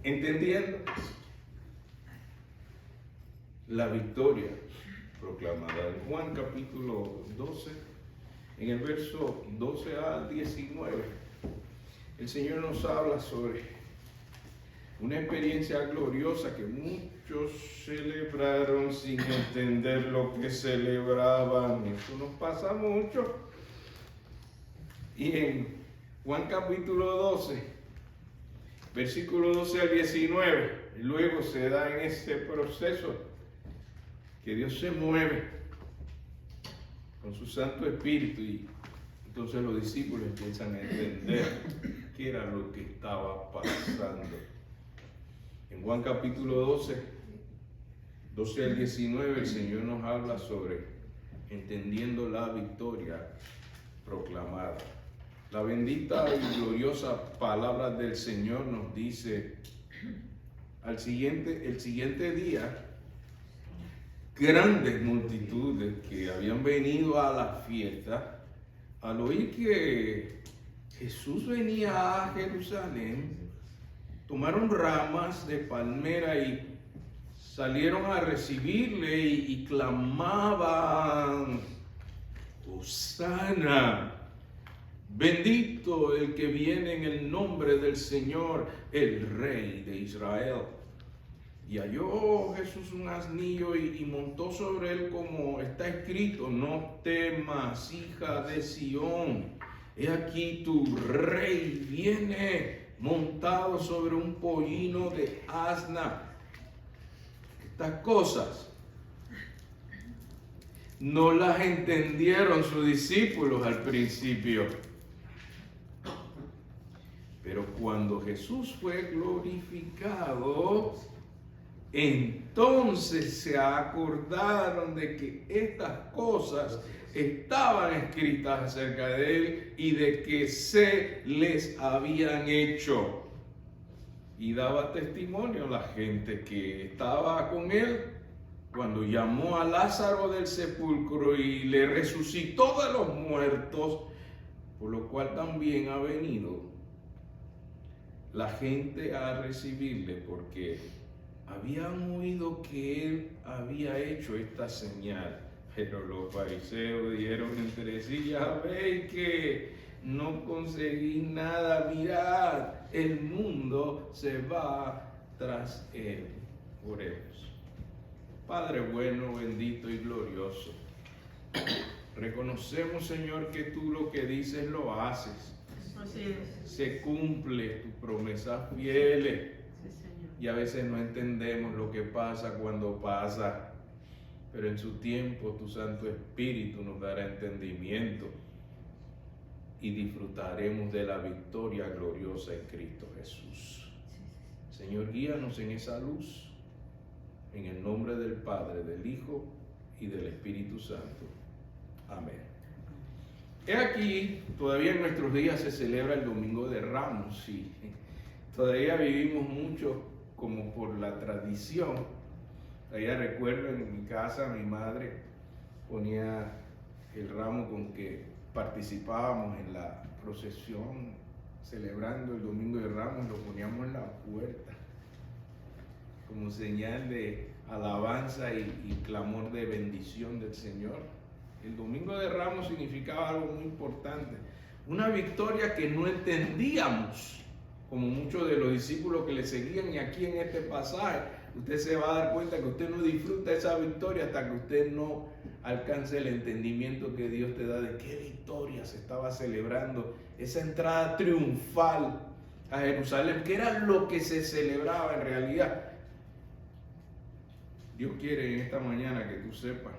entendiendo la victoria proclamada. En Juan capítulo 12, en el verso 12 al 19, el Señor nos habla sobre una experiencia gloriosa que muchos celebraron sin entender lo que celebraban. Eso nos pasa mucho. Y en Juan capítulo 12, versículo 12 al 19, luego se da en este proceso que Dios se mueve con su Santo Espíritu y entonces los discípulos empiezan a entender qué era lo que estaba pasando. En Juan capítulo 12 al 19, el Señor nos habla sobre entendiendo la victoria proclamada. La bendita y gloriosa palabra del Señor nos dice, el siguiente día, grandes multitudes que habían venido a la fiesta, al oír que Jesús venía a Jerusalén, tomaron ramas de palmera y salieron a recibirle y clamaban, Hosana, bendito el que viene en el nombre del Señor, el Rey de Israel. Y halló Jesús un asnillo y montó sobre él, como está escrito, no temas, hija de Sión, he aquí tu rey viene montado sobre un pollino de asna. Estas cosas no las entendieron sus discípulos al principio. Pero cuando Jesús fue glorificado, entonces se acordaron de que estas cosas estaban escritas acerca de él y de que se les habían hecho. Y daba testimonio a la gente que estaba con él cuando llamó a Lázaro del sepulcro y le resucitó de los muertos, por lo cual también ha venido la gente a recibirle, porque habían oído que él había hecho esta señal. Pero los fariseos dijeron entre sí, ya veis que no conseguí nada, mirad, el mundo se va tras él. Oremos. Padre bueno, bendito y glorioso, reconocemos, Señor, que tú lo que dices lo haces. Así es. Se cumple tus promesas fieles. Sí, Señor. Y a veces no entendemos lo que pasa cuando pasa, pero en su tiempo tu Santo Espíritu nos dará entendimiento y disfrutaremos de la victoria gloriosa en Cristo Jesús. Señor, guíanos en esa luz, en el nombre del Padre, del Hijo y del Espíritu Santo. Amén. He aquí, todavía en nuestros días se celebra el Domingo de Ramos y todavía vivimos mucho como por la tradición. Todavía recuerdo en mi casa mi madre ponía el ramo con que participábamos en la procesión celebrando el Domingo de Ramos, lo poníamos en la puerta como señal de alabanza y clamor de bendición del Señor. El Domingo de Ramos significaba algo muy importante, una victoria que no entendíamos, como muchos de los discípulos que le seguían, y aquí en este pasaje usted se va a dar cuenta que usted no disfruta esa victoria hasta que usted no alcance el entendimiento que Dios te da de qué victoria se estaba celebrando, esa entrada triunfal a Jerusalén, que era lo que se celebraba en realidad. Dios quiere en esta mañana que tú sepas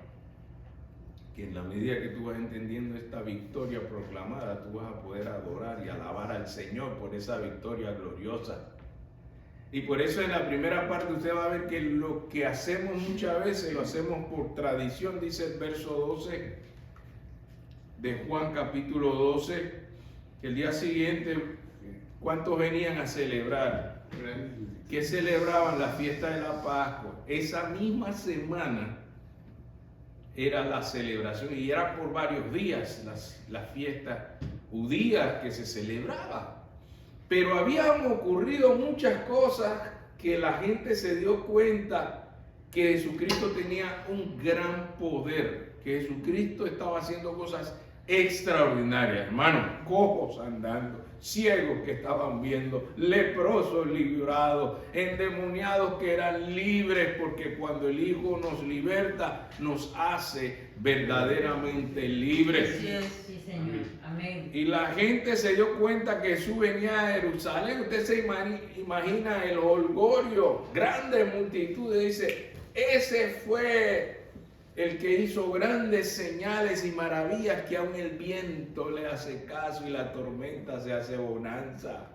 que en la medida que tú vas entendiendo esta victoria proclamada, tú vas a poder adorar y alabar al Señor por esa victoria gloriosa. Y por eso en la primera parte usted va a ver que lo que hacemos muchas veces lo hacemos por tradición, dice el verso 12 de Juan capítulo 12, que el día siguiente, ¿cuántos venían a celebrar? ¿Qué celebraban? La fiesta de la Pascua. Esa misma semana era la celebración y era por varios días las fiestas judías que se celebraba. pero habían ocurrido muchas cosas que la gente se dio cuenta que Jesucristo tenía un gran poder, que Jesucristo estaba haciendo cosas extraordinarias, hermanos, cojos andando, ciegos que estaban viendo, leprosos liberados, endemoniados que eran libres, porque cuando el Hijo nos liberta, nos hace verdaderamente libres. Así es, sí, Señor. Amén. Y la gente se dio cuenta que Jesús venía a Jerusalén. Usted se imagina el holgorio, grandes multitudes, dice, ese fue el que hizo grandes señales y maravillas, que aún el viento le hace caso y la tormenta se hace bonanza.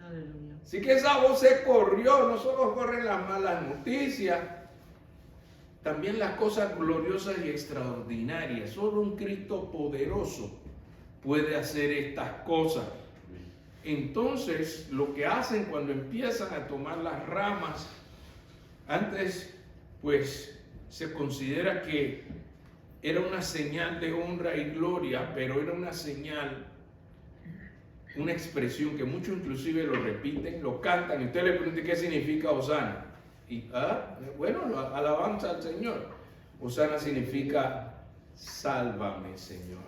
Aleluya. Así que esa voz se corrió. No solo corren las malas noticias, también las cosas gloriosas y extraordinarias. Solo un Cristo poderoso puede hacer estas cosas. Entonces, lo que hacen cuando empiezan a tomar las ramas, antes, pues, se considera que era una señal de honra y gloria, pero era una señal, una expresión que muchos inclusive lo repiten, lo cantan, y usted le pregunta qué significa Hosana. Y, bueno, alabanza al Señor. Hosana significa sálvame, Señor.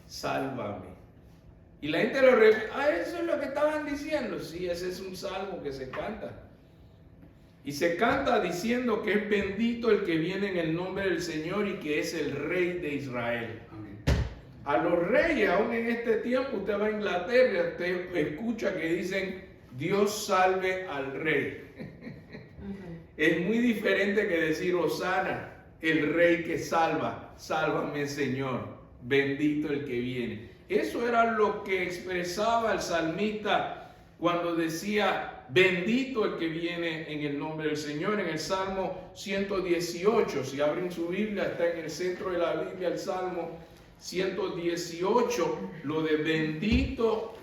Sálvame. Y la gente lo repite, eso es lo que estaban diciendo. Sí, ese es un salmo que se canta. Y se canta diciendo que es bendito el que viene en el nombre del Señor y que es el Rey de Israel. Amén. A los reyes, aún en este tiempo, usted va a Inglaterra, usted escucha que dicen, Dios salve al rey. Es muy diferente que decir, Hosana, el rey que salva, sálvame Señor, bendito el que viene. Eso era lo que expresaba el salmista cuando decía, bendito el que viene en el nombre del Señor. En el Salmo 118, si abren su Biblia, está en el centro de la Biblia el Salmo 118, lo de bendito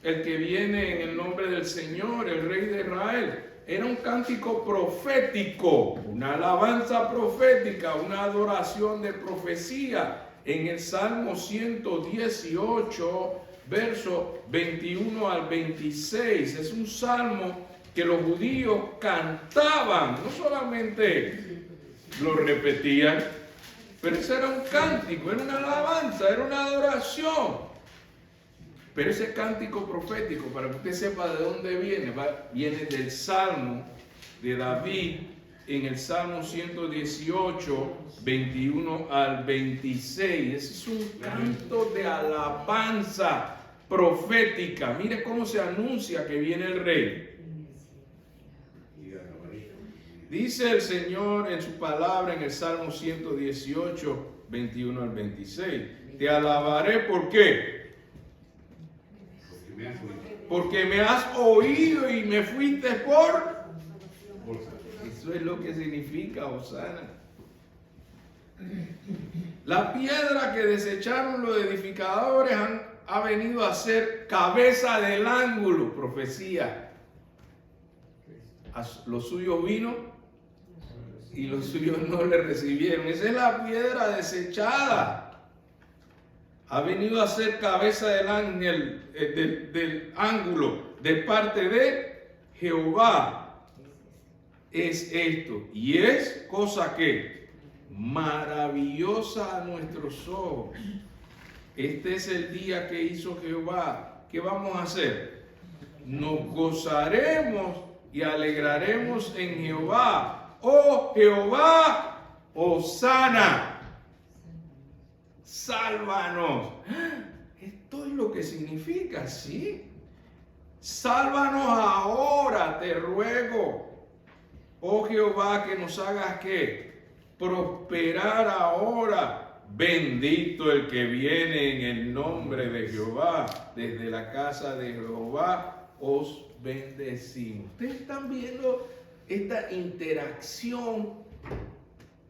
el que viene en el nombre del Señor, el Rey de Israel. Era un cántico profético, una alabanza profética, una adoración de profecía. En el Salmo 118, verso 21 al 26, es un salmo que los judíos cantaban, no solamente lo repetían, pero ese era un cántico, era una alabanza, era una adoración. Pero ese cántico profético, para que usted sepa de dónde viene, viene del Salmo de David, en el Salmo 118, 21 al 26. Ese es un canto de alabanza profética. Mire cómo se anuncia que viene el Rey. Dice el Señor en su palabra en el Salmo 118, 21 al 26. Te alabaré, ¿por qué? Porque me has oído y me fuiste por... Eso es lo que significa Hosana. La piedra que desecharon los edificadores ha venido a ser cabeza del ángulo, profecía. A los suyos vino y los suyos no le recibieron. Esa es la piedra desechada. Ha venido a ser cabeza del ángel, del ángulo de parte de Jehová. Es esto, y es cosa que maravillosa a nuestros ojos. Este es el día que hizo Jehová. ¿Qué vamos a hacer? Nos gozaremos y alegraremos en Jehová. Oh Jehová, Hosana, sálvanos. Esto es lo que significa, ¿sí? Sálvanos ahora, te ruego. Oh Jehová, que nos hagas ¿qué? Prosperar ahora. Bendito el que viene en el nombre de Jehová. Desde la casa de Jehová os bendecimos. Ustedes están viendo esta interacción,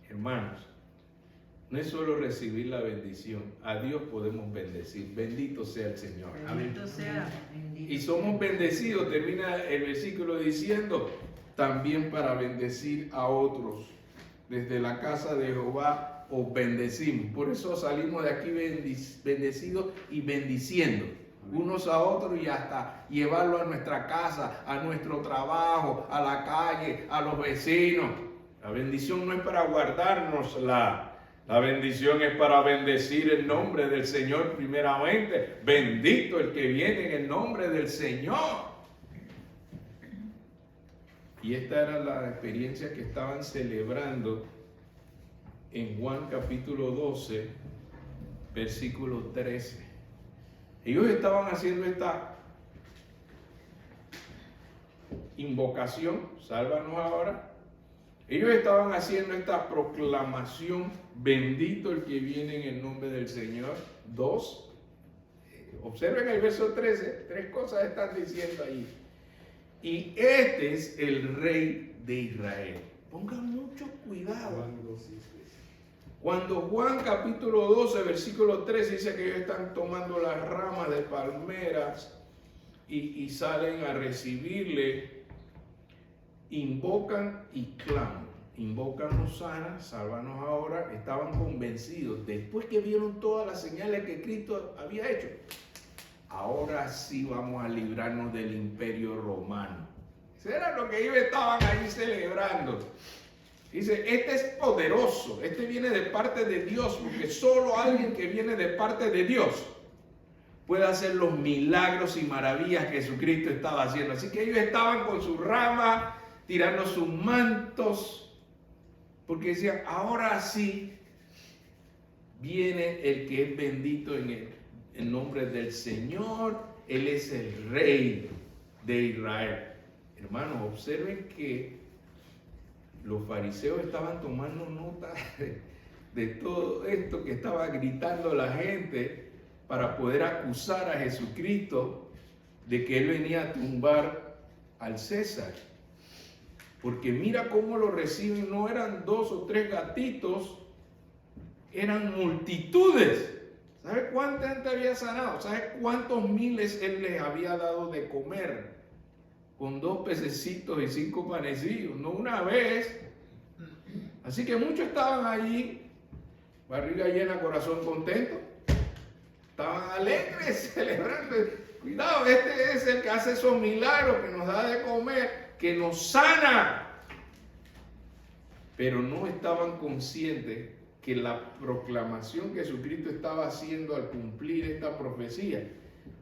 hermanos. No es solo recibir la bendición. A Dios podemos bendecir. Bendito sea el Señor. Bendito sea. Bendito. Y somos bendecidos, termina el versículo diciendo, también para bendecir a otros. Desde la casa de Jehová os bendecimos. Por eso salimos de aquí bendecidos y bendiciendo. unos a otros y hasta llevarlo a nuestra casa, a nuestro trabajo, a la calle, a los vecinos. La bendición no es para guardárnosla. La bendición es para bendecir el nombre del Señor primeramente. Bendito el que viene en el nombre del Señor. Y esta era la experiencia que estaban celebrando en Juan capítulo 12, versículo 13. Ellos estaban haciendo esta invocación, sálvanos ahora. Ellos estaban haciendo esta proclamación, bendito el que viene en el nombre del Señor. 2. Observen el verso 13, 3 cosas están diciendo ahí. Y este es el Rey de Israel. Pongan mucho cuidado. Cuando Juan capítulo 12, versículo 13 dice que ellos están tomando las ramas de palmeras y salen a recibirle, invocan y claman. Invocan, Hosana, sálvanos ahora. Estaban convencidos, después que vieron todas las señales que Cristo había hecho, ahora sí vamos a librarnos del imperio romano. Eso era lo que ellos estaban ahí celebrando. Dice, este es poderoso, este viene de parte de Dios, porque solo alguien que viene de parte de Dios puede hacer los milagros y maravillas que Jesucristo estaba haciendo. Así que ellos estaban con sus ramas, tirando sus mantos, porque decían, ahora sí viene el que es bendito en el nombre del Señor. Él es el Rey de Israel. Hermanos, observen que los fariseos estaban tomando nota de todo esto que estaba gritando la gente para poder acusar a Jesucristo de que él venía a tumbar al César. Porque mira cómo lo reciben, no eran 2 o 3 gatitos, eran multitudes. ¿Sabe cuánta gente había sanado? ¿Sabe cuántos miles él les había dado de comer? Con 2 pececitos y 5 panecillos, no una vez. Así que muchos estaban allí, barriga llena, corazón contento. Estaban alegres, celebrando. Cuidado, este es el que hace esos milagros, que nos da de comer, que nos sana. Pero no estaban conscientes que la proclamación que Jesucristo estaba haciendo al cumplir esta profecía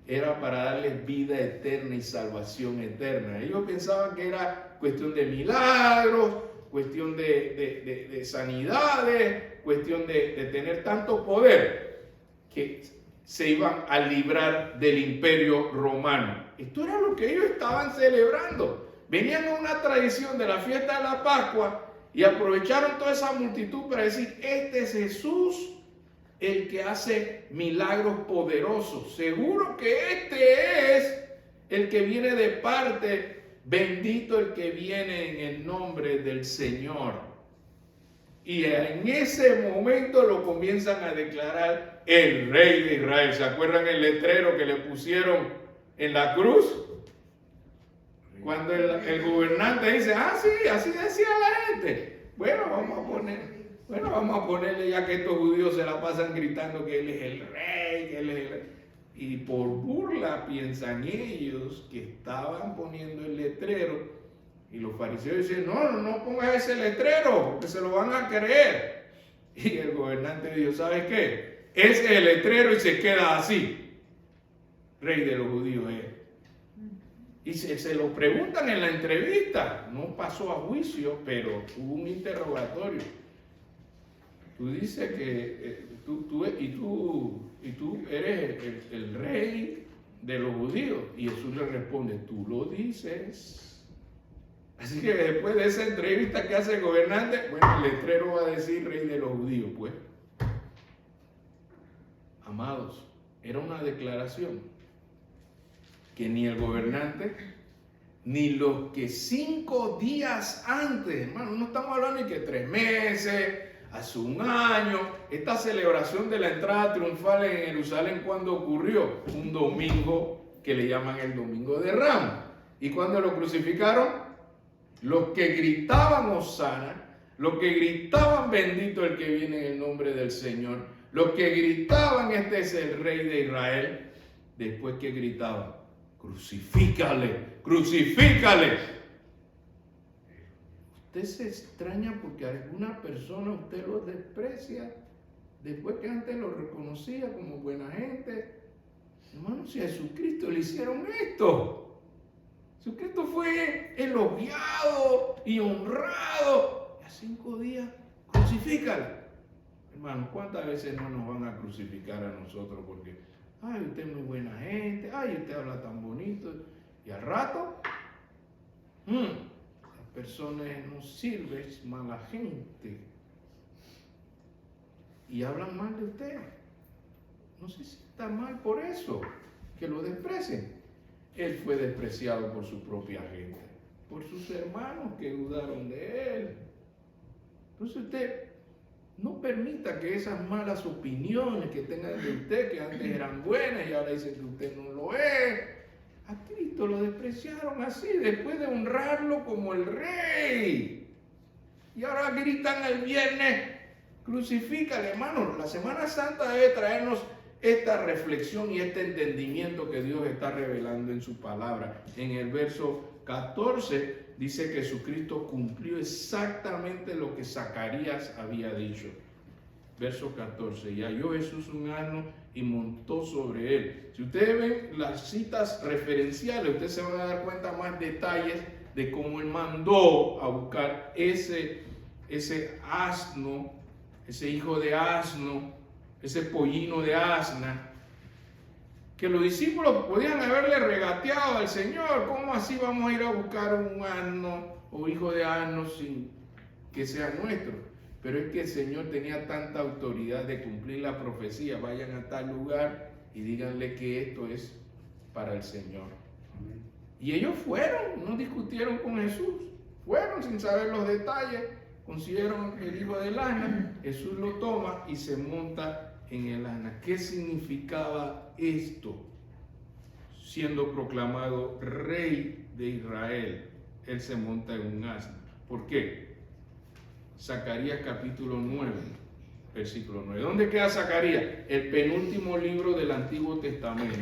era para darles vida eterna y salvación eterna. Ellos pensaban que era cuestión de milagros, cuestión de sanidades, cuestión de tener tanto poder que se iban a librar del imperio romano. Esto era lo que ellos estaban celebrando. Venían a una tradición de la fiesta de la Pascua y aprovecharon toda esa multitud para decir, este es Jesús, el que hace milagros poderosos. Seguro que este es el que viene de parte, bendito el que viene en el nombre del Señor. Y en ese momento lo comienzan a declarar el Rey de Israel. ¿Se acuerdan el letrero que le pusieron en la cruz? Cuando el gobernante dice, sí, así decía la gente. Bueno, vamos a ponerle, ya que estos judíos se la pasan gritando que él es el rey, que él es el rey. Y por burla piensan ellos que estaban poniendo el letrero. Y los fariseos dicen, no pongas ese letrero, porque se lo van a creer. Y el gobernante dijo, ¿sabes qué? Ese es el letrero y se queda así. Rey de los judíos es. Y se lo preguntan en la entrevista. No pasó a juicio, pero hubo un interrogatorio. Tú dices que tú eres el rey de los judíos. Y Jesús le responde, tú lo dices. Así que después de esa entrevista que hace el gobernante, bueno, el letrero va a decir rey de los judíos, pues. Amados, era una declaración que ni el gobernante, ni los que 5 días antes, hermano, no estamos hablando de que 3 meses, hace un año, esta celebración de la entrada triunfal en Jerusalén, ¿cuándo ocurrió? Un domingo que le llaman el Domingo de Ramos. ¿Y cuándo lo crucificaron? Los que gritaban Hosana, los que gritaban bendito el que viene en el nombre del Señor, los que gritaban este es el Rey de Israel, después que gritaban, crucifícale, crucifícale. Usted se extraña porque a alguna persona usted lo desprecia, después que antes lo reconocía como buena gente. Hermano, si a Jesucristo le hicieron esto, Jesucristo fue elogiado y honrado, y a 5 días, crucifícale. Hermano, ¿cuántas veces no nos van a crucificar a nosotros porque, ay, usted es muy buena gente, ay, usted habla tan bonito, y al rato, la persona no sirve, es mala gente, y hablan mal de usted? No sé si está mal por eso, que lo desprecien. Él fue despreciado por su propia gente, por sus hermanos que dudaron de él. Entonces usted no permita que esas malas opiniones que tengan de usted, que antes eran buenas y ahora dicen que usted no lo es. A Cristo lo despreciaron así, después de honrarlo como el rey. Y ahora gritan el viernes, crucifícale, hermano. La Semana Santa debe traernos esta reflexión y este entendimiento que Dios está revelando en su palabra. En el verso 14 dice que Jesucristo cumplió exactamente lo que Zacarías había dicho. Verso 14, y halló Jesús un asno y montó sobre él. Si ustedes ven las citas referenciales, ustedes se van a dar cuenta más detalles de cómo él mandó a buscar ese asno, ese hijo de asno, ese pollino de asna, que los discípulos podían haberle regateado al Señor. ¿Cómo así vamos a ir a buscar un asno o hijo de asno sin que sea nuestro? Pero es que el Señor tenía tanta autoridad de cumplir la profecía. Vayan a tal lugar y díganle que esto es para el Señor. Amén. Y ellos fueron, no discutieron con Jesús, fueron sin saber los detalles, consiguieron el hijo del asna, Jesús lo toma y se monta en el asna. ¿Qué significaba esto? Siendo proclamado rey de Israel, él se monta en un asna. ¿Por qué? Zacarías capítulo 9, versículo 9. ¿Dónde queda Zacarías? El penúltimo libro del Antiguo Testamento.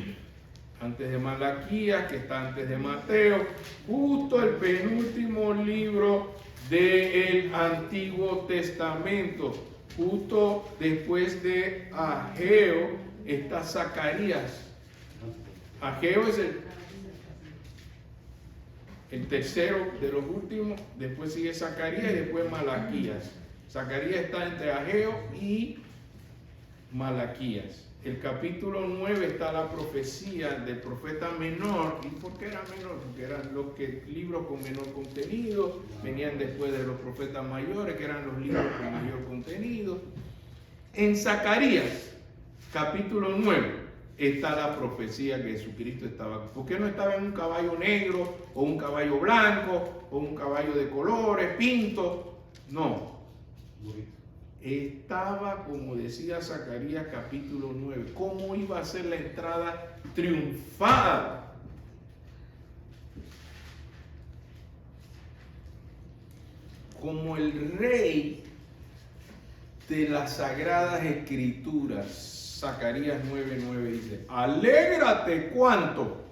Antes de Malaquías, que está antes de Mateo, justo el penúltimo libro del Antiguo Testamento. Justo después de Ageo está Zacarías. Ageo es el tercero de los últimos, después sigue Zacarías y después Malaquías. Zacarías está entre Ageo y Malaquías. El capítulo 9 está la profecía del profeta menor. ¿Y por qué era menor? Porque eran los libros con menor contenido, venían después de los profetas mayores, que eran los libros con mayor contenido. En Zacarías, capítulo 9, está la profecía que Jesucristo estaba. ¿Por qué no estaba en un caballo negro, o un caballo blanco, o un caballo de colores, pinto? No. Estaba, como decía Zacarías capítulo 9, cómo iba a ser la entrada triunfal. Como el rey de las sagradas escrituras. Zacarías 9:9 dice, alégrate cuánto.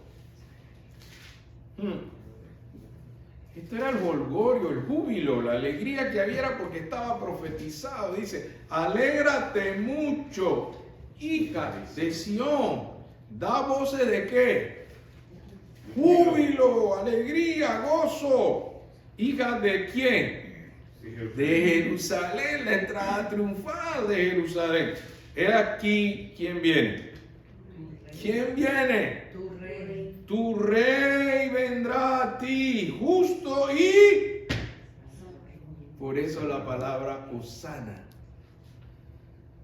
Esto era el jolgorio, el júbilo, la alegría que había era porque estaba profetizado. Dice, alégrate mucho, hija de Sión. Da voces de qué? Júbilo, alegría, gozo. ¿Hija de quién? De Jerusalén, la entrada triunfal de Jerusalén. He aquí, ¿quién viene? ¿Quién viene? Tu rey. Tu rey vendrá a ti, justo y... Por eso la palabra Hosana.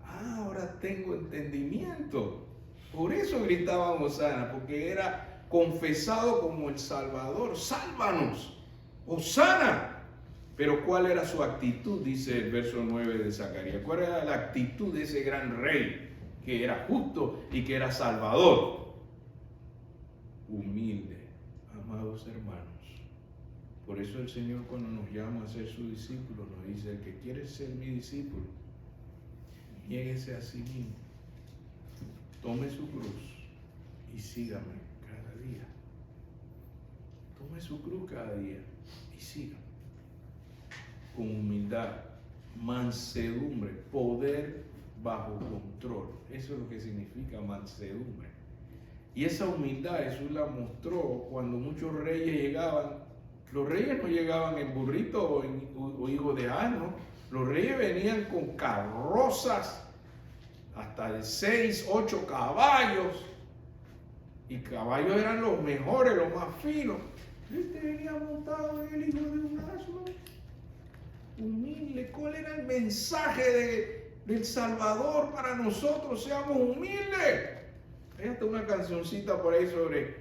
Ahora tengo entendimiento. Por eso gritaban Hosana, porque era confesado como el Salvador. Sálvanos, Hosana. Pero ¿cuál era su actitud? Dice el verso 9 de Zacarías. ¿Cuál era la actitud de ese gran rey que era justo y que era salvador? Humilde, amados hermanos. Por eso el Señor, cuando nos llama a ser su discípulo, nos dice: el que quiere ser mi discípulo, niéguese a sí mismo, tome su cruz y sígame cada día. Tome su cruz cada día y sígame. Con humildad, mansedumbre, poder bajo control. Eso es lo que significa mansedumbre. Y esa humildad Jesús la mostró cuando muchos reyes llegaban. Los reyes no llegaban en burrito o hijo de asno. Los reyes venían con carrozas hasta de 6, 8 caballos. Y caballos eran los mejores, los más finos. Este venía montado en el hijo de un asno. Humilde. ¿Cuál era el mensaje del Salvador para nosotros? Seamos humildes. Hay hasta una cancioncita por ahí sobre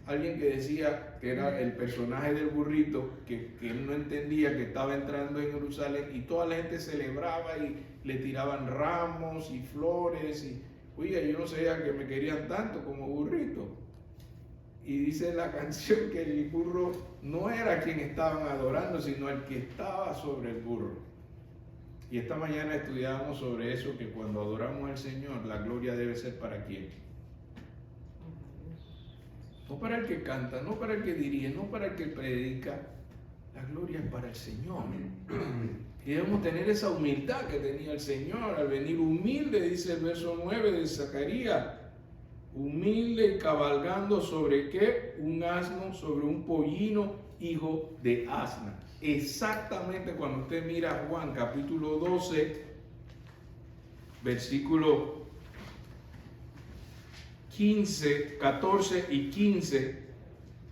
alguien que decía que era el personaje del burrito, que él no entendía que estaba entrando en Jerusalén y toda la gente celebraba y le tiraban ramos y flores y oiga, yo no sabía que me querían tanto como burrito. Y dice la canción que el burro no era quien estaban adorando, sino el que estaba sobre el burro. Y esta mañana estudiábamos sobre eso, que cuando adoramos al Señor, la gloria debe ser para quién. No para el que canta, no para el que dirige, no para el que predica. La gloria es para el Señor. Y debemos tener esa humildad que tenía el Señor al venir humilde, dice el verso 9 de Zacarías. Humilde y cabalgando sobre ¿qué? Un asno, sobre un pollino, hijo de asna. Exactamente cuando usted mira Juan capítulo 12, versículo 15, 14 y 15,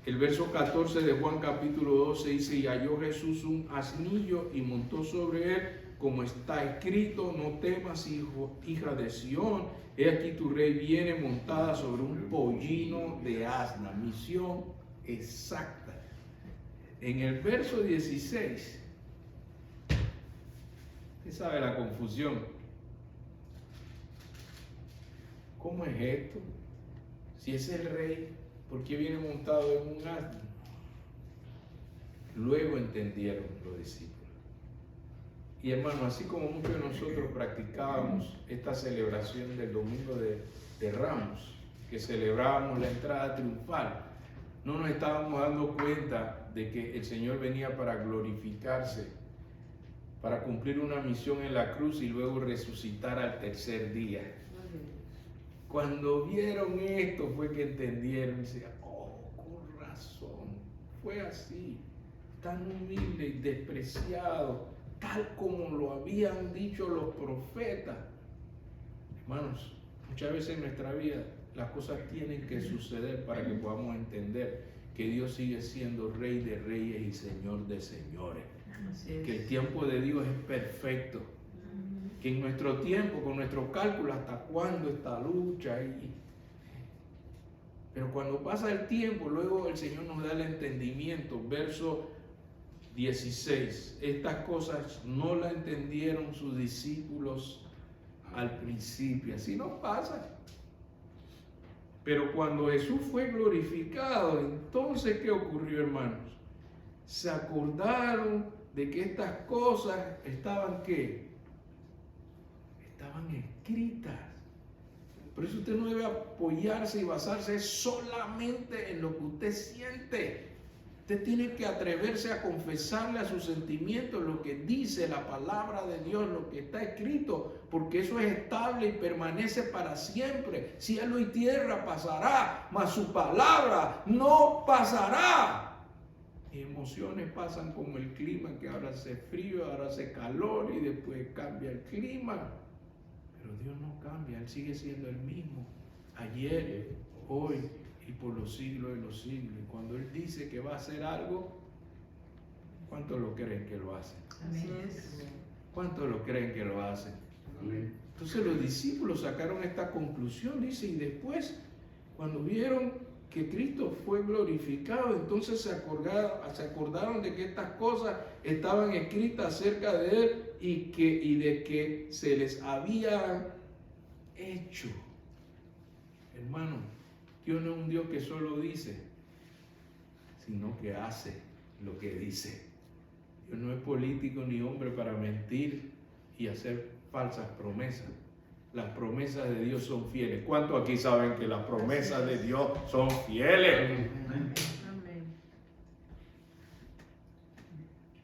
el verso 14 de Juan capítulo 12 dice, y halló Jesús un asnillo y montó sobre él, como está escrito, no temas, hija de Sión, he aquí tu rey viene montada sobre un pollino de asna. Misión exacta. En el verso 16, usted sabe la confusión. ¿Cómo es esto? Si es el rey, ¿por qué viene montado en un asno? Luego entendieron los discípulos. Y hermano, así como muchos de nosotros practicábamos esta celebración del Domingo de Ramos, que celebrábamos la entrada triunfal, no nos estábamos dando cuenta de que el Señor venía para glorificarse, para cumplir una misión en la cruz y luego resucitar al tercer día. Cuando vieron esto fue que entendieron y decían, oh, con razón, fue así, tan humilde y despreciado, tal como lo habían dicho los profetas. Hermanos, muchas veces en nuestra vida las cosas tienen que suceder para que podamos entender que Dios sigue siendo Rey de Reyes y Señor de Señores. Que el tiempo de Dios es perfecto. Que en nuestro tiempo, con nuestro cálculo, hasta cuándo esta lucha. Pero cuando pasa el tiempo, luego el Señor nos da el entendimiento. Verso 16. Estas cosas no la entendieron sus discípulos al principio. Así nos pasa. Pero cuando Jesús fue glorificado, entonces ¿qué ocurrió, hermanos? Se acordaron de que estas cosas estaban ¿qué? Estaban escritas. Por eso usted no debe apoyarse y basarse solamente en lo que usted siente. Usted tiene que atreverse a confesarle a sus sentimientos lo que dice la palabra de Dios, lo que está escrito, porque eso es estable y permanece para siempre. Cielo y tierra pasará, mas su palabra no pasará. Y emociones pasan como el clima, que ahora hace frío, ahora hace calor y después cambia el clima. Pero Dios no cambia, Él sigue siendo el mismo, ayer, hoy y por los siglos de los siglos. Y cuando Él dice que va a hacer algo, ¿cuántos lo creen que lo hace? Así es. ¿Cuántos lo creen que lo hace? Amén. Entonces los discípulos sacaron esta conclusión, dice, y después, cuando vieron que Cristo fue glorificado, entonces se acordaron de que estas cosas estaban escritas acerca de Él y de que se les había hecho. Hermano, Dios no es un Dios que solo dice, sino que hace lo que dice. Dios no es político ni hombre para mentir y hacer falsas promesas. las promesas de Dios son fieles. ¿Cuántos aquí saben que las promesas de Dios son fieles? Amén.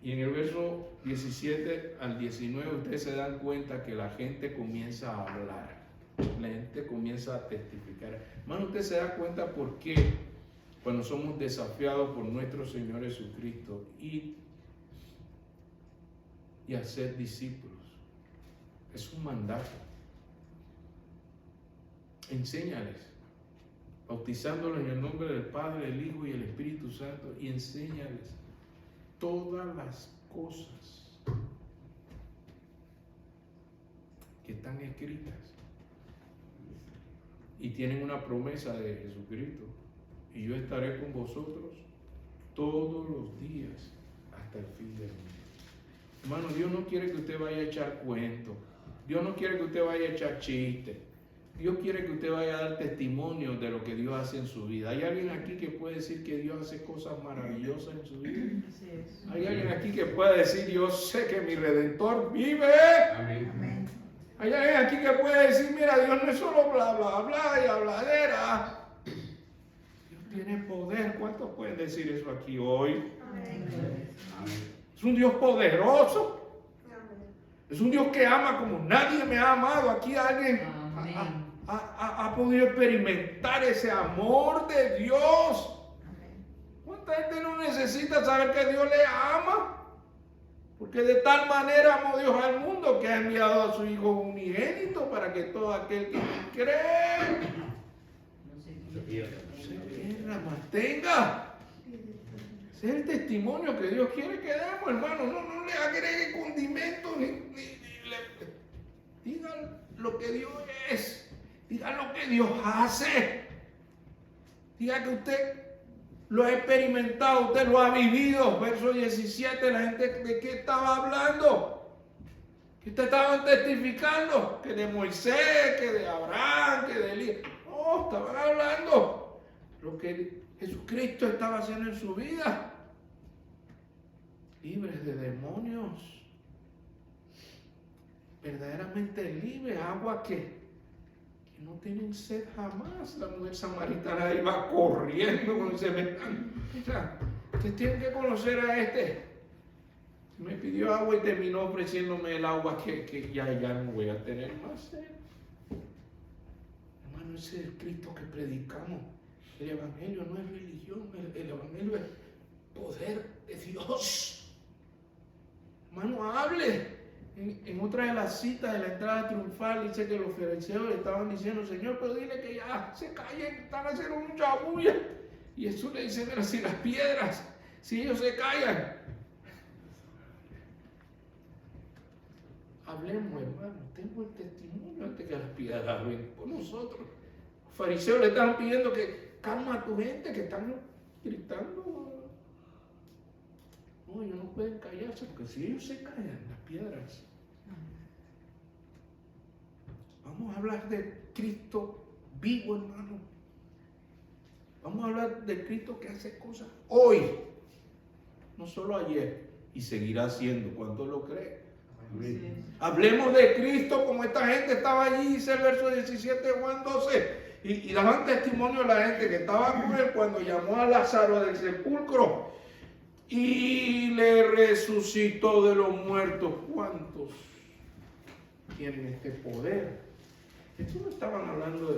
Y en el verso 17 al 19 ustedes se dan cuenta que la gente comienza a hablar. La gente comienza a testificar. Hermano, usted se da cuenta por qué cuando somos desafiados por nuestro Señor Jesucristo y hacer discípulos. Es un mandato. Enséñales, bautizándolos en el nombre del Padre, el Hijo y el Espíritu Santo, y enséñales todas las cosas que están escritas y tienen una promesa de Jesucristo: y yo estaré con vosotros todos los días hasta el fin del mundo. Hermano, Dios no quiere que usted vaya a echar cuentos. Dios no quiere que usted vaya a echar chistes. Dios quiere que usted vaya a dar testimonio de lo que Dios hace en su vida. ¿Hay alguien aquí que puede decir que Dios hace cosas maravillosas en su vida? Así es. ¿Hay alguien aquí que puede decir: yo sé que mi Redentor vive? Amén. ¿Hay alguien aquí que puede decir: mira, Dios no es solo bla, bla, bla y habladera? Dios tiene poder. ¿Cuántos pueden decir eso aquí hoy? Es un Dios poderoso. Es un Dios que ama como nadie me ha amado. Aquí alguien ha podido experimentar ese amor de Dios. ¿Cuánta gente no necesita saber que Dios le ama? Porque de tal manera amó Dios al mundo que ha enviado a su Hijo unigénito para que todo aquel que cree no se pierda, mas tenga. Ese es el testimonio que Dios quiere que demos, hermano. No le agregue condimentos digan lo que Dios es. Diga lo que Dios hace. Diga que usted lo ha experimentado, usted lo ha vivido. Verso 17, la gente ¿de qué estaba hablando? ¿Qué te estaban testificando? Que de Moisés, que de Abraham, que de Elías. No, estaban hablando lo que Jesucristo estaba haciendo en su vida. Libres de demonios. Verdaderamente libres. Agua que no tienen sed jamás. La mujer samaritana iba corriendo con ese metal. Mira, ustedes tienen que conocer a este. Me pidió agua y terminó ofreciéndome el agua que ya no voy a tener más sed. Hermano, ese es el Cristo que predicamos. El Evangelio no es religión, el Evangelio es poder de Dios. Hermano, hable. En otra de las citas de la entrada triunfal dice que los fariseos le estaban diciendo: Señor, pero dile que ya se callen, que están haciendo mucha bulla. Y Jesús le dice: mira, si las piedras, si ellos se callan. Hablemos, hermano, tengo el testimonio antes que las piedras vengan por nosotros. Los fariseos le estaban pidiendo que calma a tu gente, que están gritando. No, ellos no pueden callarse, porque si ellos se callan, las piedras. Vamos a hablar de Cristo vivo, hermano. Vamos a hablar de Cristo que hace cosas hoy, no solo ayer, y seguirá haciendo. ¿Cuánto lo cree? Amén. Hablemos de Cristo como esta gente estaba allí, dice el verso 17 de Juan 12, y daban testimonio a la gente que estaba con él cuando llamó a Lázaro del sepulcro y le resucitó de los muertos. ¿Cuántos tienen este poder? Estos no estaban hablando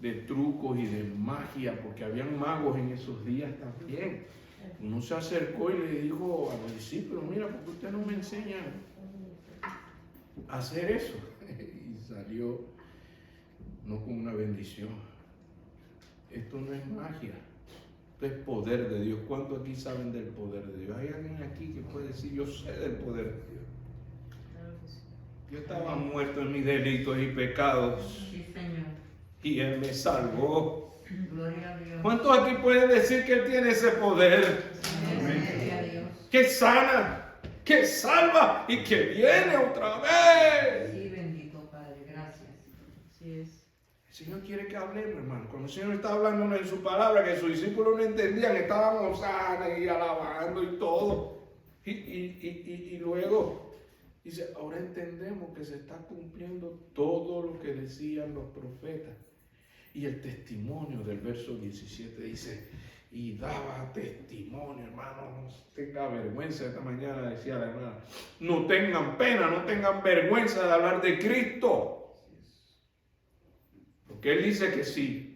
de trucos y de magia, porque habían magos en esos días también. Uno se acercó y le dijo a los discípulos: mira, ¿por qué ustedes no me enseñan a hacer eso? Y salió no con una bendición. Esto no es magia. Esto es poder de Dios. ¿Cuántos aquí saben del poder de Dios? ¿Hay alguien aquí que puede decir: yo sé del poder de Dios? Claro que sí. Yo estaba muerto en mis delitos y pecados Sí, Señor. y Él me salvó. Gloria a Dios. ¿Cuántos aquí pueden decir que Él tiene ese poder? Gloria a Dios. Que sana, que salva y que viene otra vez. Sí, bendito Padre, gracias. Así es. El Señor quiere que hablemos, hermano. Cuando el Señor está hablando en su palabra, que sus discípulos no entendían, estaban sanos y alabando y todo. Y luego Dice, ahora entendemos que se está cumpliendo todo lo que decían los profetas. Y el testimonio del verso 17 dice, y daba testimonio, hermano, no tenga vergüenza. Esta mañana decía la hermana, no tengan pena, no tengan vergüenza de hablar de Cristo. Porque Él dice que sí.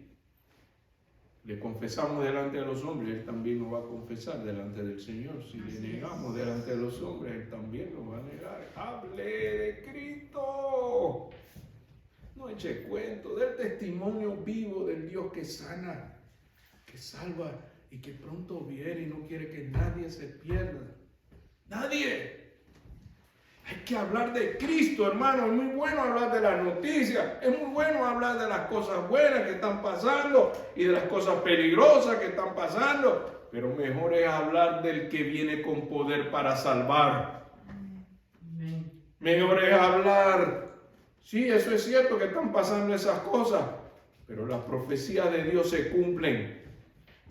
Le confesamos delante de los hombres, Él también nos va a confesar delante del Señor. Si le negamos delante de los hombres, Él también nos va a negar. Hable de Cristo. No eche cuento del testimonio vivo del Dios que sana, que salva y que pronto viene y no quiere que nadie se pierda. Nadie. Hay que hablar de Cristo, hermano. Es muy bueno hablar de las noticias. Es muy bueno hablar de las cosas buenas que están pasando y de las cosas peligrosas que están pasando. Pero mejor es hablar del que viene con poder para salvar. Mejor es hablar. Sí, eso es cierto que están pasando esas cosas. Pero las profecías de Dios se cumplen.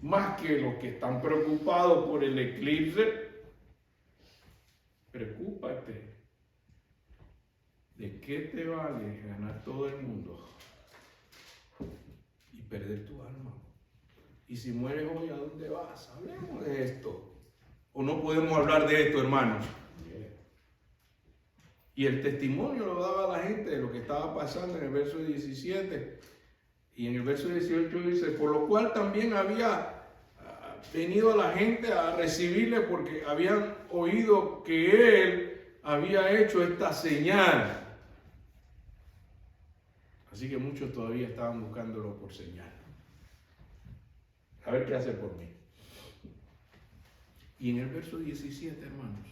Más que los que están preocupados por el eclipse. Preocúpate. ¿De qué te vale ganar todo el mundo y perder tu alma? Y si mueres hoy, ¿a dónde vas? Hablemos de esto. ¿O no podemos hablar de esto, hermanos? Y el testimonio lo daba la gente de lo que estaba pasando en el verso 17. Y en el verso 18 dice, por lo cual también había venido la gente a recibirle porque habían oído que Él había hecho esta señal. Así que muchos todavía estaban buscándolo por señal. A ver qué hace por mí. Y en el verso 17, hermanos,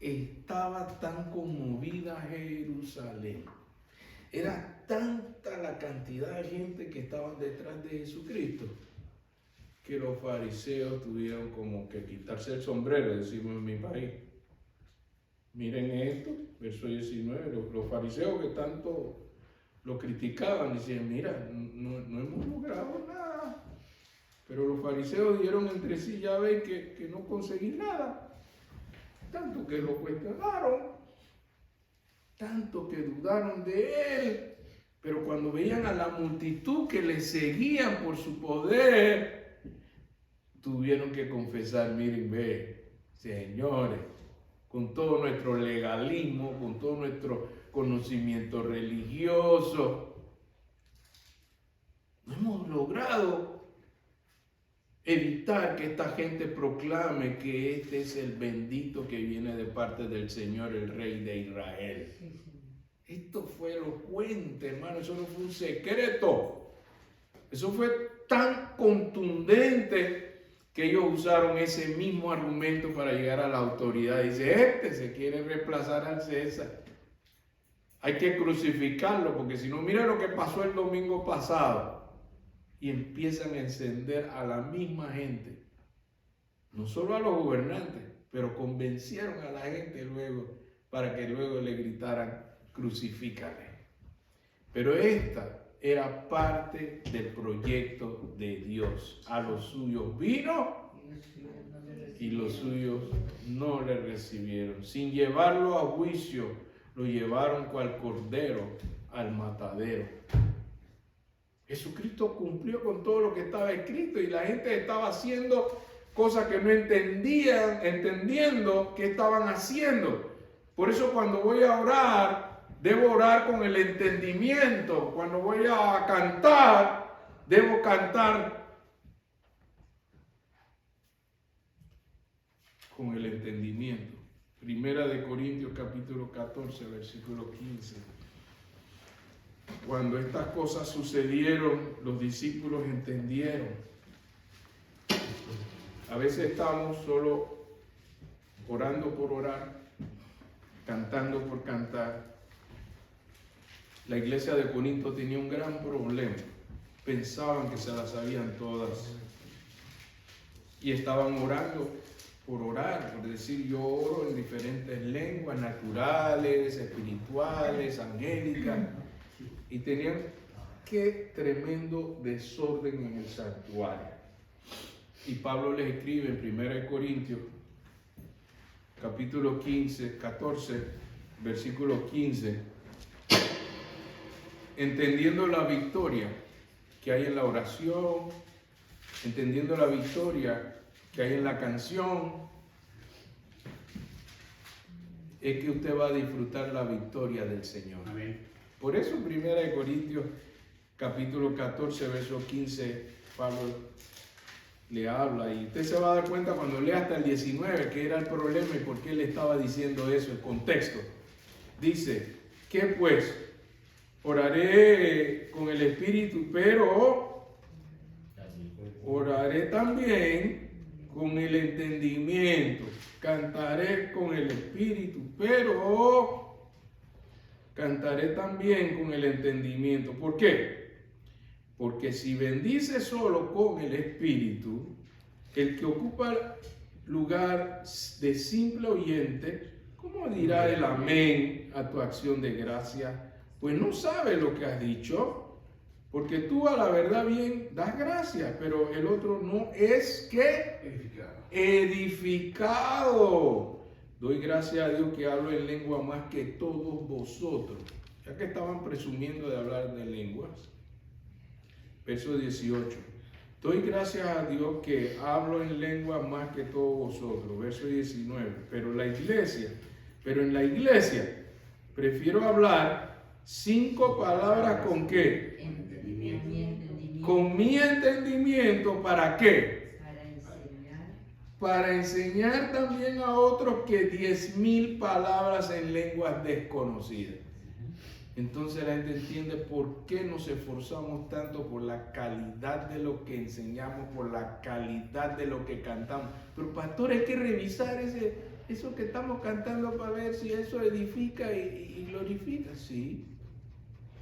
estaba tan conmovida Jerusalén. Era tanta la cantidad de gente que estaban detrás de Jesucristo que los fariseos tuvieron como que quitarse el sombrero, decimos en mi país. Miren esto, verso 19, los fariseos que tanto lo criticaban, decían, mira, no hemos logrado nada. Pero los fariseos dieron entre sí, ya ven que no conseguí nada. Tanto que lo cuestionaron, tanto que dudaron de Él. Pero cuando veían a la multitud que le seguían por su poder, tuvieron que confesar, miren, ve, señores, con todo nuestro legalismo, con todo nuestro conocimiento religioso, no hemos logrado evitar que esta gente proclame que este es el bendito que viene de parte del Señor, el Rey de Israel. Esto fue elocuente, hermano, eso no fue un secreto. Eso fue tan contundente que ellos usaron ese mismo argumento para llegar a la autoridad. Dice, se quiere reemplazar al César. Hay que crucificarlo, porque si no, mira lo que pasó el domingo pasado. Y empiezan a encender a la misma gente. No solo a los gobernantes, pero convencieron a la gente luego, para que luego le gritaran, crucifícale. Pero esta era parte del proyecto de Dios. A los suyos vino y los suyos no le recibieron. Sin llevarlo a juicio, lo llevaron cual cordero al matadero. Jesucristo cumplió con todo lo que estaba escrito y la gente estaba haciendo cosas que no entendían, entendiendo qué estaban haciendo. Por eso cuando voy a orar, debo orar con el entendimiento. Cuando voy a cantar, debo cantar con el entendimiento. Primera de Corintios capítulo 14, versículo 15. Cuando estas cosas sucedieron, los discípulos entendieron. A veces estamos solo orando por orar, cantando por cantar. La iglesia de Corinto tenía un gran problema. Pensaban que se las sabían todas. Y estaban orando por orar, por decir, yo oro en diferentes lenguas naturales, espirituales, angélicas. Y tenían qué tremendo desorden en el santuario. Y Pablo les escribe en 1 Corintios, capítulo 15, 14, versículo 15, entendiendo la victoria que hay en la oración, entendiendo la victoria que hay en la canción, es que usted va a disfrutar la victoria del Señor. Amén. Por eso 1 Corintios capítulo 14, verso 15, Pablo le habla y usted se va a dar cuenta cuando lea hasta el 19 que era el problema y por qué le estaba diciendo eso, el contexto. Dice, ¿qué pues? Oraré con el Espíritu, pero oraré también con el entendimiento. Cantaré con el Espíritu, pero cantaré también con el entendimiento. ¿Por qué? Porque si bendice solo con el Espíritu, el que ocupa lugar de simple oyente, ¿cómo dirá el amén a tu acción de gracia? Pues no sabe lo que has dicho, porque tú a la verdad bien das gracias, pero el otro no es que edificado. Doy gracias a Dios que hablo en lengua más que todos vosotros. Ya que estaban presumiendo de hablar de lenguas. Verso 18. Doy gracias a Dios que hablo en lengua más que todos vosotros. Verso 19. Pero en la iglesia prefiero hablar 5 palabras con qué? Con mi entendimiento. ¿Para qué? Para enseñar también a otros que 10,000 palabras en lenguas desconocidas. Entonces la gente entiende por qué nos esforzamos tanto por la calidad de lo que enseñamos, por la calidad de lo que cantamos. Pero pastor, hay que revisar eso que estamos cantando para ver si eso edifica y glorifica. Sí,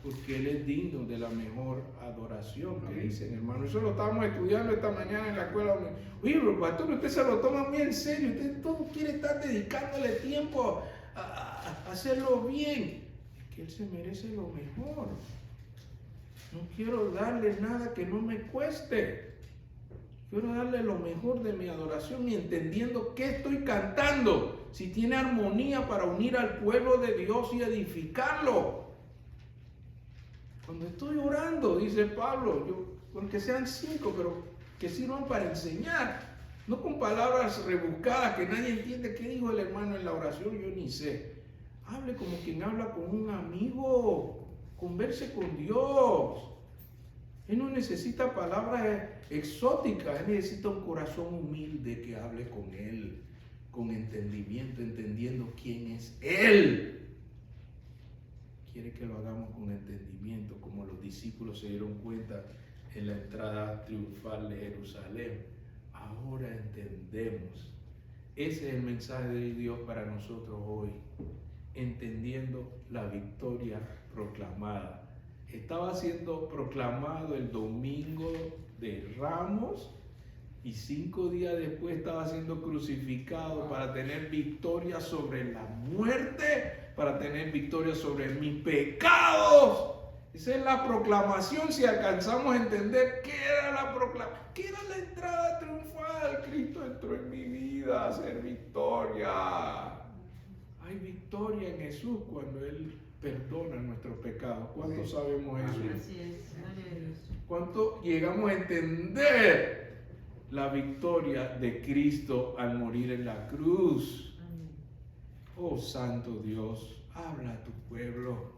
porque Él es digno de la mejor adoración que dicen, hermano. Eso lo estábamos estudiando esta mañana en la escuela. Oye, pero pastor, usted se lo toma muy en serio. Usted todo quiere estar dedicándole tiempo a hacerlo bien. Que Él se merece lo mejor. No quiero darle nada que no me cueste. Quiero darle lo mejor de mi adoración y entendiendo qué estoy cantando. Si tiene armonía para unir al pueblo de Dios y edificarlo. Cuando estoy orando, dice Pablo, aunque sean 5, pero que sirvan para enseñar. No con palabras rebuscadas que nadie entiende qué dijo el hermano en la oración, yo ni sé. Hable como quien habla con un amigo, converse con Dios. Él no necesita palabras exóticas, él necesita un corazón humilde que hable con Él, con entendimiento, entendiendo quién es Él. Quiere que lo hagamos con entendimiento, como los discípulos se dieron cuenta en la entrada triunfal de Jerusalén. Ahora entendemos. Ese es el mensaje de Dios para nosotros hoy. Entendiendo la victoria proclamada. Estaba siendo proclamado el domingo de Ramos y 5 días después estaba siendo crucificado para tener victoria sobre la muerte, para tener victoria sobre mis pecados. Esa es la proclamación. Si alcanzamos a entender qué era la proclamación, qué era la entrada triunfal. Cristo entró en mi vida a hacer victoria. Hay victoria en Jesús cuando Él perdona nuestros pecados. ¿Cuánto sabemos eso? Así es. ¿Cuánto llegamos a entender la victoria de Cristo al morir en la cruz? Oh Santo Dios, habla a tu pueblo.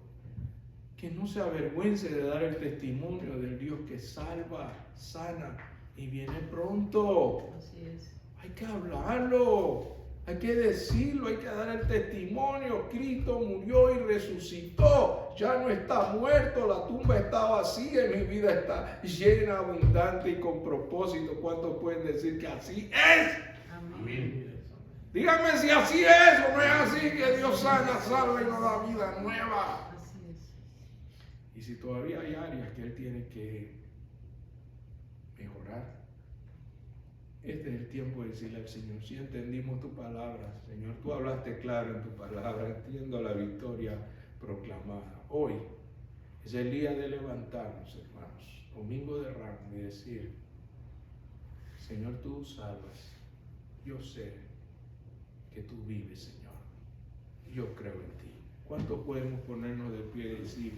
Que no se avergüence de dar el testimonio del Dios que salva, sana y viene pronto. Así es. Hay que hablarlo. Hay que decirlo, hay que dar el testimonio. Cristo murió y resucitó. Ya no está muerto, la tumba está vacía y mi vida está llena, abundante y con propósito. ¿Cuántos pueden decir que así es? Amén. Díganme si así es o no es así, que Dios sana, salva y nos da vida nueva. Así es. Y si todavía hay áreas que Él tiene que mejorar, este es el tiempo de decirle al Señor, si entendimos tu palabra, Señor, tú hablaste claro en tu palabra, entiendo la victoria proclamada. Hoy es el día de levantarnos, hermanos, domingo de Ramos, y decir, Señor, tú salvas, yo sé que tú vives, Señor, yo creo en ti. ¿Cuántos podemos ponernos de pie y decir,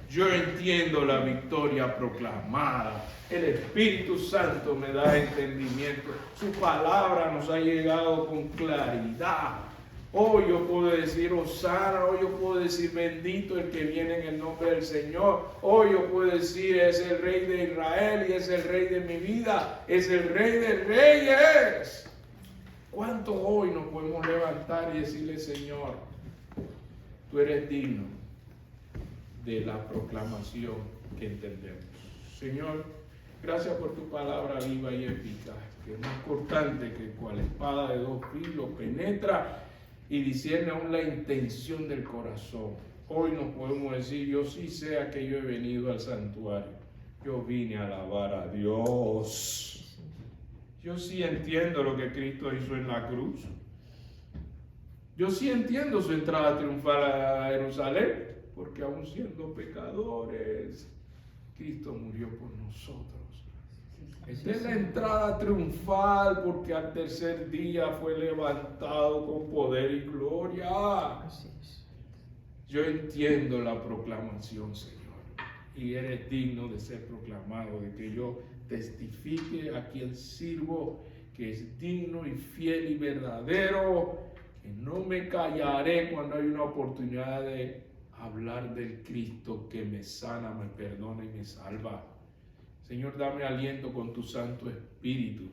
yo entiendo la victoria proclamada, el Espíritu Santo me da entendimiento, su palabra nos ha llegado con claridad? Hoy yo puedo decir Hosana, hoy yo puedo decir bendito el que viene en el nombre del Señor. Hoy yo puedo decir es el Rey de Israel y es el Rey de mi vida, es el Rey de Reyes. ¿Cuántos hoy nos podemos levantar y decirle, Señor, tú eres digno de la proclamación que entendemos? Señor, gracias por tu palabra viva y eficaz, que es más cortante que cual espada de dos filos, penetra y discierne aún la intención del corazón. Hoy nos podemos decir, yo sí sé a que yo he venido al santuario. Yo vine a alabar a Dios. Yo sí entiendo lo que Cristo hizo en la cruz. Yo sí entiendo su entrada triunfal a Jerusalén, porque aún siendo pecadores, Cristo murió por nosotros. Esta es la entrada triunfal, porque al tercer día fue levantado con poder y gloria. Yo entiendo la proclamación, Señor, y eres digno de ser proclamado, de que yo testifique a quien sirvo, que es digno y fiel y verdadero, que no me callaré cuando hay una oportunidad de hablar del Cristo que me sana, me perdona y me salva. Señor, dame aliento con tu Santo Espíritu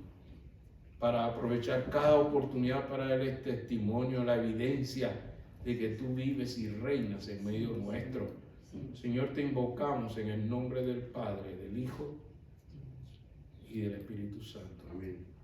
para aprovechar cada oportunidad para dar el testimonio, la evidencia de que tú vives y reinas en medio nuestro. Señor, te invocamos en el nombre del Padre, del Hijo y del Espíritu Santo. Amén.